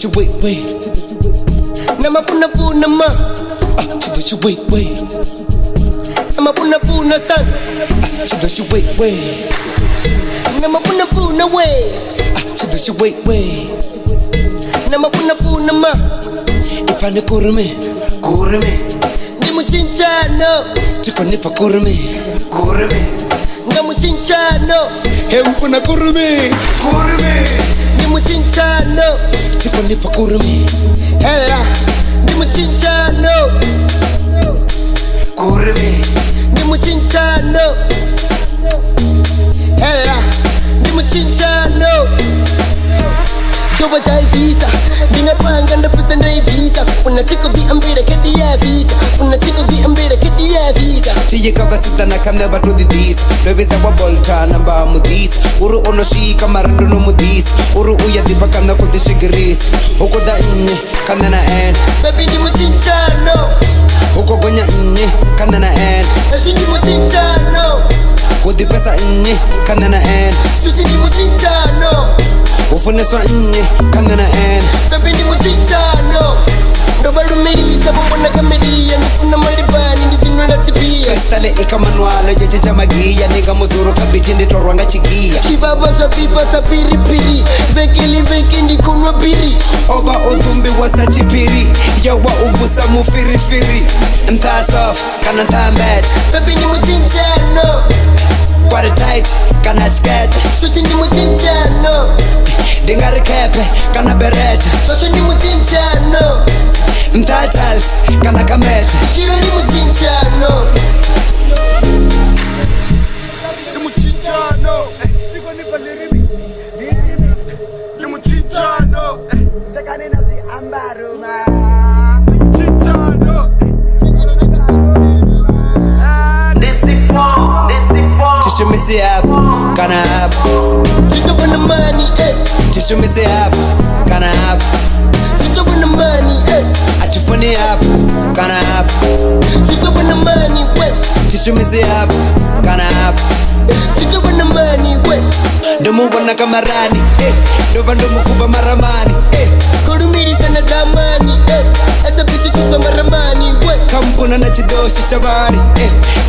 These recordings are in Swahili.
you wait. Nama puna puna ma. To the wait. Nama puna puna san. To the wait. Nama puna puna way. To the wait. Nama puna puna ma. Ipane kurme. Nimu chinchano. Tikonipa kurme. Ngamu chinchano. Hempuna kurme. Nimu chinchano. Tikonipa kurme. Hella. Nimu chinchano. Nimu chinchano. Hella. Nimu chinchano. Doba jai visa. Dinga panga ndapusa ndai visa. Unatiko vi ambira kedi ya visa. Unatiko vi ambira kedi ya visa. Tiye kabasita na kam never to the this. Leveza wa bolta namba mudis. Uru ono shika marando no mudis. Uru uya dipa kana kuti shigiris. Hoko da inye kana na en. Baby ni muchinchano. Hoko gonya inye kana na en. Eshi ni muchinchano. Kodi pesa inye kana na en. Suti ni muchinchano. Ufuneswa inye kana na en. Baby ni muchinchano. Ndobalu misa mbona kamedia. Nifuna malibani ndivino natipia. Kristale ika manuale jeche chamagia. Niga muzuru kabiti nditorwanga chigia. Kibaba sa pipa sa piri. Vekili ndi kunwa piri. Oba uzumbi wasa chipiri. Yawa uvusa mufirifiri. Mtasof kana ntambat. Baby ni muchinchano. Quite tight kana shket. Suti ni muchinchano. Dingari kepe kana bereta. Sasa ni muchinchano. Mtatals kana kameta. Chiro ni muchinchano. Ni muchinchano. Siko niko lirimi. Ni muchinchano. Chakani na ambaro ma. Ni muchinchano. Tishu misi up, kana up. Chito for the money, Tishu misi up, kana up. Chito for the money, Atifuni up, kana up. Chito for the money, Tishu misi up, kana up. Chito for the money, Ndomu wana kamarani, Ndoba ndomu kuba maramani, Kurumiri sana damani, Asa bisi chusa maramani, Kampuna na chidoshi shabari,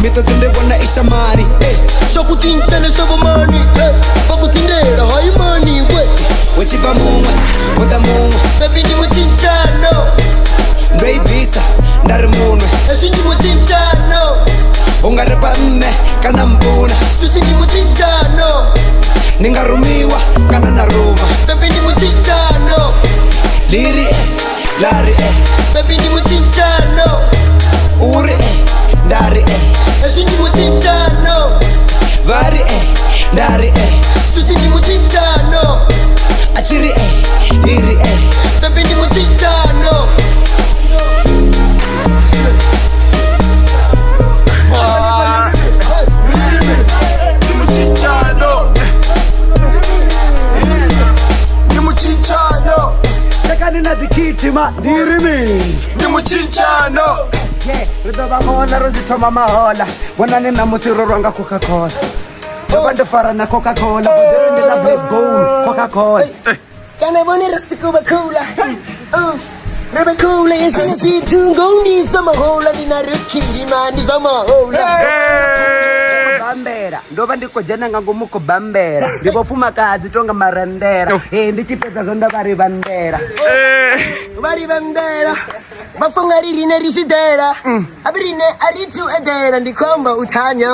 Mito zinde wana ishamari, Shoku tintele shobo money, Boku tindela high money, Wechipa mumwe, muda mumwe. Baby ni muchinchano. Ndoi visa, ndari munwe. Eshi ni muchinchano. Ungarepa mme, kana mpuna. Suti ni muchinchano. Ningarumiwa, kana naruma. Baby ni muchinchano. Liri lari Baby ni muchinchano. Uri ndari Eshi ni muchinchano. Vari ndari Suti ni muchinchano. Achiri liri Baby ni muchinchano. Ni muchinchano. Ni muchinchano. Chakani na zikiti ma. Dirimi. Ni muchinchano. Yeah, rito bahola rozito mama hola. Wana nina musiro ronga Coca-Cola. Jabande fara na Coca-Cola. Budere na Red Bull Coca-Cola. Kana boni rasikuba kula. Rebe kula yesina si tungoni sama hola ni narikiri mani sama hola. Bambera. Ndoba ndiko jena ngangu muko bambera. Ndipo fuma kazi tonga marandera. Ndichipedza zonda bari bandera. Bari bandera. Bafunga rine risidera. Abirine aritu edera ndikomba utanya.